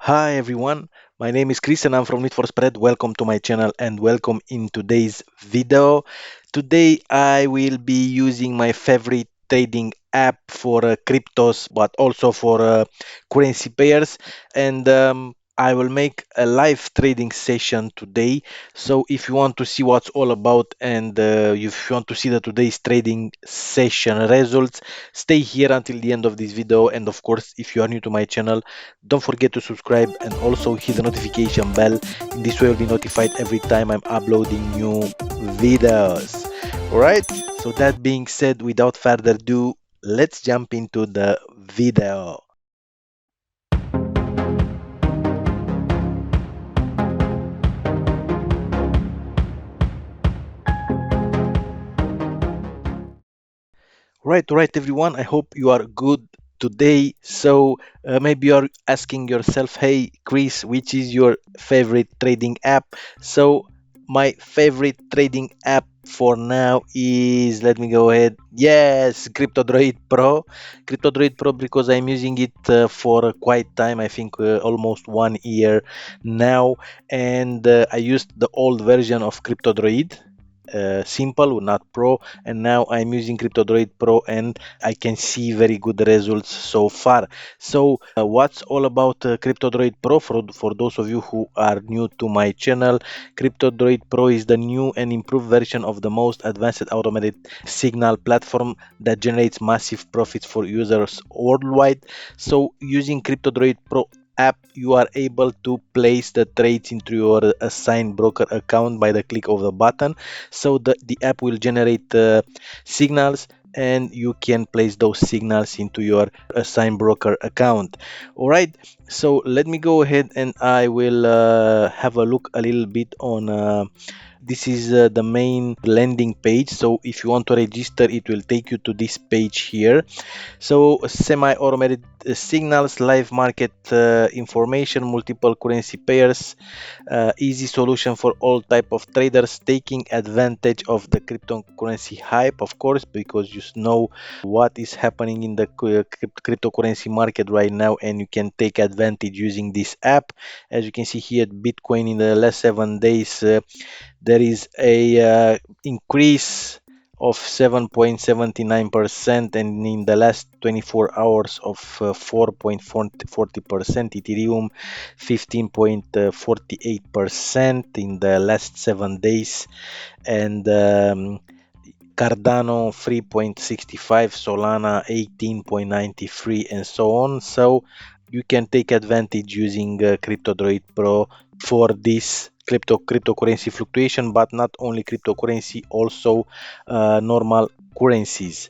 Hi everyone, my name is Chris and I'm from Need for Spread. Welcome to my channel and welcome in today's video. Today I will be using my favorite trading app for cryptos but also for currency pairs, and I will make a live trading session today. So if you want to see what's all about and if you want to see the today's trading session results, stay here until the end of this video. And of course, if you are new to my channel, don't forget to subscribe and also hit the notification bell. In this way, you'll be notified every time I'm uploading new videos. Alright, so that being said, without further ado, let's jump into the video. Right, everyone. I hope you are good today. So maybe you're asking yourself, hey, Chris, which is your favorite trading app? So my favorite trading app for now is, let me go ahead. Yes, CryptoDroid Pro. CryptoDroid Pro because I'm using it for quite time. I think almost 1 year now, and I used the old version of CryptoDroid. Simple, not Pro, and now I'm using CryptoDroid Pro and I can see very good results so far. So what's all about CryptoDroid Pro? For those of you who are new to my channel, CryptoDroid Pro is the new and improved version of the most advanced automated signal platform that generates massive profits for users worldwide. So using CryptoDroid Pro app, you are able to place the trades into your assigned broker account by the click of the button. So the app will generate signals and you can place those signals into your assigned broker account. All right, so let me go ahead and I will have a look a little bit on this is the main landing page. So if you want to register, it will take you to this page here. So semi-automated signals, live market information, multiple currency pairs, easy solution for all type of traders, taking advantage of the cryptocurrency hype, of course, because you know what is happening in the cryptocurrency market right now, and you can take advantage using this app. As you can see here, Bitcoin in the last 7 days, there is a increase of 7.79%, and in the last 24 hours of 4.40%. Ethereum 15.48% in the last 7 days, and Cardano 3.65, Solana 18.93, and so on. So you can take advantage using CryptoDroid Pro for this cryptocurrency fluctuation, but not only cryptocurrency, also normal currencies.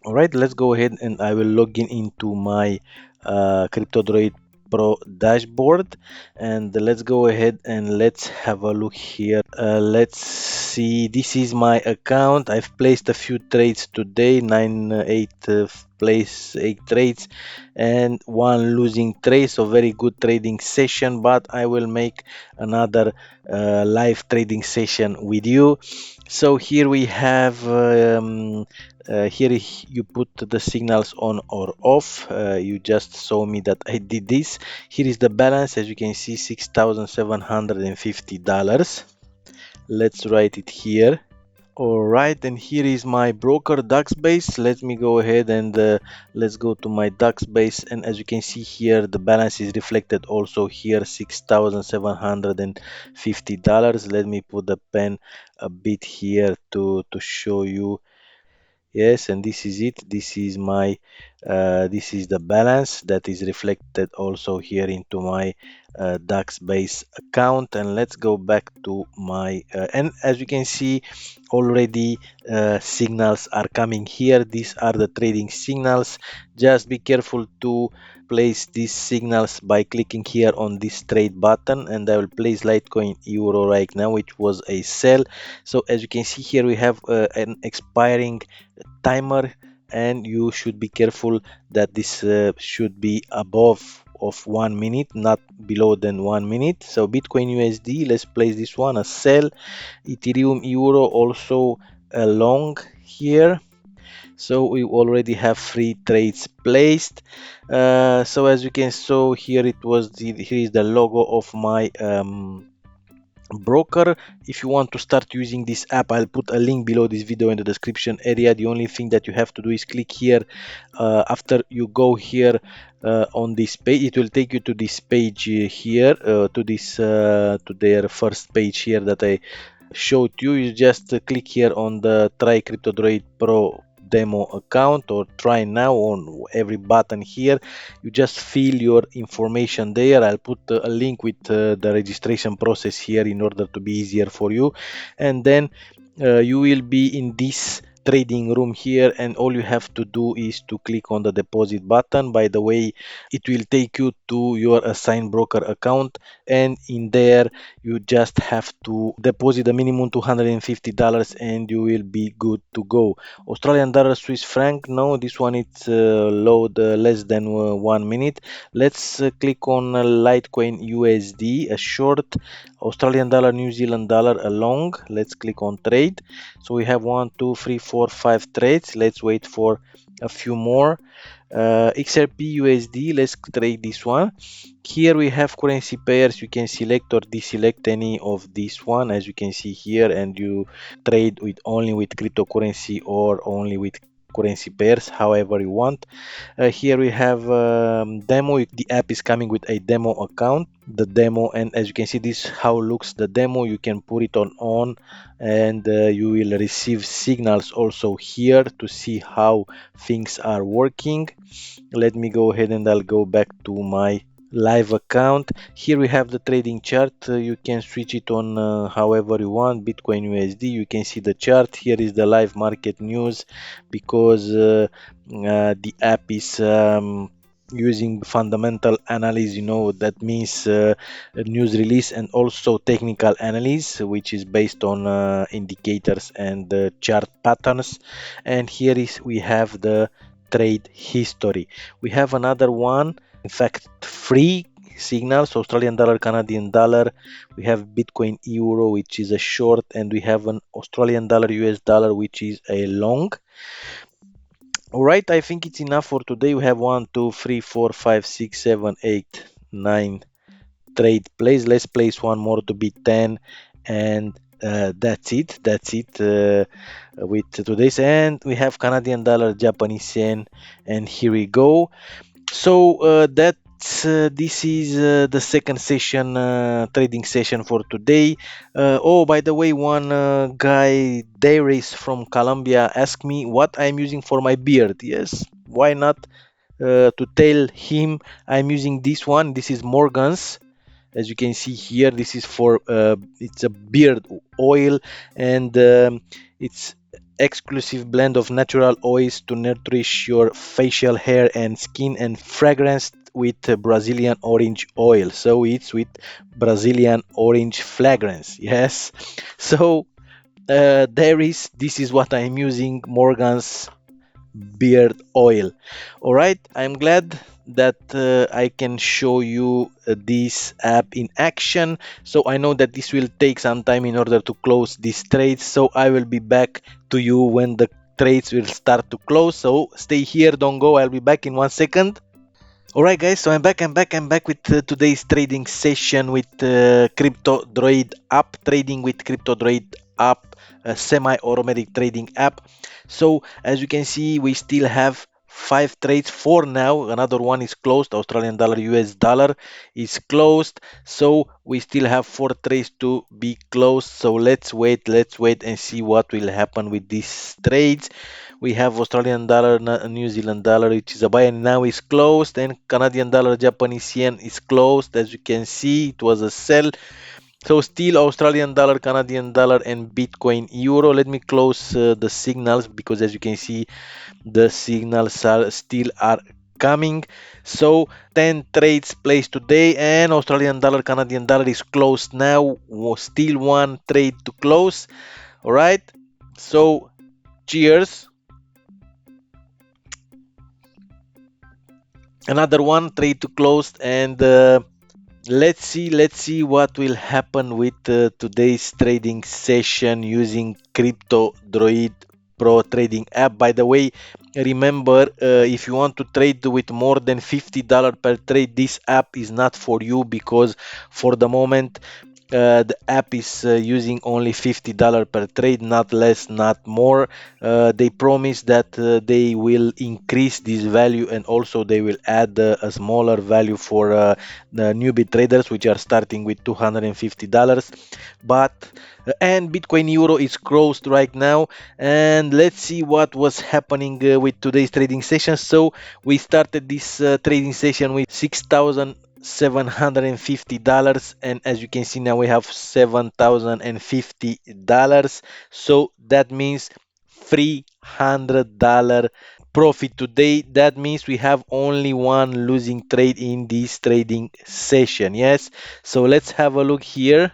All right, let's go ahead and I will log in into my CryptoDroid Pro dashboard, and let's go ahead and let's have a look here. Let's see, this is my account. I've placed a few trades today, 8 place 8 trades and one losing trade, so very good trading session, but I will make another live trading session with you. So here we have here you put the signals on or off. You just saw me that I did this. Here is the balance, as you can see, $6,750. Let's write it here. All right, and here is my broker Base. Let me go ahead and let's go to my Base, and as you can see here, the balance is reflected also here, $6,750. Let me put the pen a bit here to show you. Yes, and this is it. This is my this is the balance that is reflected also here into my Base account. And let's go back to my and as you can see already, signals are coming here. These are the trading signals. Just be careful to place these signals by clicking here on this trade button, and I will place Litecoin Euro right now, which was a sell. So as you can see here, we have an expiring timer, and you should be careful that this should be above of 1 minute, not below than 1 minute. So Bitcoin USD, let's place this one a sell. Ethereum Euro also a long here. So we already have 3 trades placed. So as you can see here, here is the logo of my broker. If you want to start using this app, I'll put a link below this video in the description area. The only thing that you have to do is click here. After you go here on this page, it will take you to this page here, to their first page here that I showed you. You just click here on the Try Crypto Droid Pro demo account, or try now on every button here. You just fill your information there. I'll put a link with the registration process here in order to be easier for you. And then you will be in this trading room here, and all you have to do is to click on the deposit button. By the way, it will take you to your assigned broker account, and in there you just have to deposit a minimum $250 and you will be good to go. Australian dollar, Swiss franc, no, this one it's load less than 1 minute. Let's click on Litecoin USD, a short. Australian dollar, New Zealand dollar, a long. Let's click on trade. So we have 1, 2, 3, 4, 5 trades. Let's wait for a few more. XRP USD, let's trade this one. Here we have currency pairs. You can select or deselect any of this one, as you can see here, and you trade with only with cryptocurrency or only with currency pairs, however you want. Here we have demo. The app is coming with a demo account, the demo, and as you can see, this how looks the demo. You can put it on, and you will receive signals also here to see how things are working. Let me go ahead and I'll go back to my live account. Here we have the trading chart. You can switch it on however you want. Bitcoin USD, you can see the chart. Here is the live market news, because the app is using fundamental analysis. That means news release and also technical analysis, which is based on indicators and chart patterns. And here is we have the trade history. We have another one, in fact, three signals: Australian dollar, Canadian dollar. We have Bitcoin euro, which is a short, and we have an Australian dollar US dollar, which is a long. All right, I think it's enough for today. We have 1, 2, 3, 4, 5, 6, 7, 8, 9 trade plays. Let's place one more to be 10, and that's it with today's. And we have Canadian dollar, Japanese yen, and here we go. So this is the second session, trading session for today. Oh, by the way, one guy, Darius from Colombia, asked me what I'm using for my beard. Yes, why not to tell him I'm using this one. This is Morgan's. As you can see here, this is for it's a beard oil, and it's exclusive blend of natural oils to nourish your facial hair and skin, and fragrance with Brazilian orange oil. So it's with Brazilian orange fragrance. Yes. So this is what I'm using, Morgan's beard oil. All right, I'm glad that I can show you this app in action. So I know that this will take some time in order to close these trades, so I will be back to you when the trades will start to close. So stay here, don't go. I'll be back in 1 second. Alright guys, so I'm back with today's trading session with Crypto Droid app, trading with Crypto Droid app, a semi-automatic trading app. So as you can see, we still have 5 trades for now. Another one is closed. Australian dollar, US dollar is closed. So we still have 4 trades to be closed. So let's wait and see what will happen with these trades. We have Australian dollar, New Zealand dollar, which is a buy and now is closed, and Canadian dollar, Japanese yen is closed. As you can see, it was a sell. So still Australian dollar, Canadian dollar, and Bitcoin euro. Let me close the signals, because as you can see, the signals are still coming. So 10 trades placed today, and Australian dollar, Canadian dollar is closed now. Still 1 trade to close. All right. So cheers. Another 1 trade to close, and let's see what will happen with today's trading session using Crypto Droid pro trading app. By the way, remember, if you want to trade with more than $50 per trade, this app is not for you, because for the moment the app is using only $50 per trade, not less, not more. They promise that they will increase this value, and also they will add a smaller value for the newbie traders, which are starting with $250. But and Bitcoin Euro is closed right now, and let's see what was happening with today's trading session. So we started this trading session with $6,750, and as you can see now we have $7,050. So that means $300 profit today. That means we have only one losing trade in this trading session. Yes, so let's have a look here.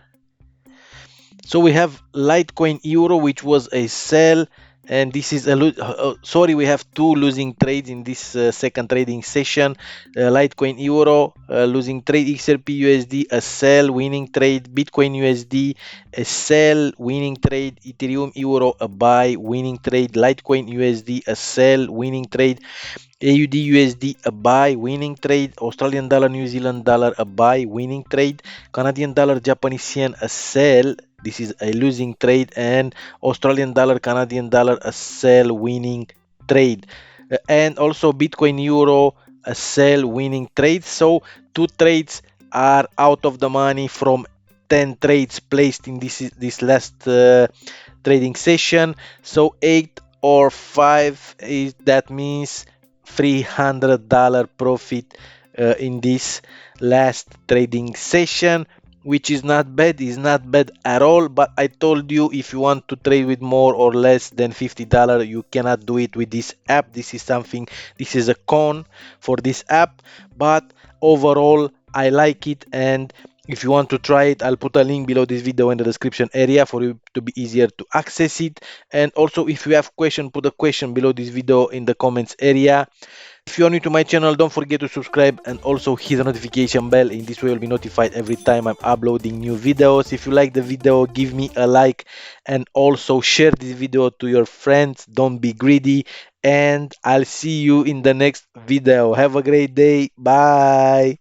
So we have Litecoin Euro, which was a sell, and this is sorry, we have two losing trades in this second trading session. Litecoin Euro, losing trade. XRP USD, a sell, winning trade. Bitcoin USD, a sell, winning trade. Ethereum Euro, a buy, winning trade. Litecoin USD, a sell, winning trade. AUD USD, a buy, winning trade. Australian dollar, New Zealand dollar, a buy, winning trade. Canadian dollar, Japanese yen, a sell. This is a losing trade. And Australian dollar, Canadian dollar, a sell, winning trade. And also Bitcoin Euro, a sell, winning trade. So two trades are out of the money from 10 trades placed in this last trading session. So 8 or 5 is, that means $300 profit in this last trading session, which is not bad, is not bad at all. But I told you, if you want to trade with more or less than $50, you cannot do it with this app. This is something, this is a con for this app, but overall I like it. And if you want to try it, I'll put a link below this video in the description area for you to be easier to access it. And also, if you have question, put a question below this video in the comments area. If you are new to my channel, don't forget to subscribe and also hit the notification bell. In this way you'll be notified every time I'm uploading new videos. If you like the video, give me a like, and also share this video to your friends. Don't be greedy, and I'll see you in the next video. Have a great day. Bye.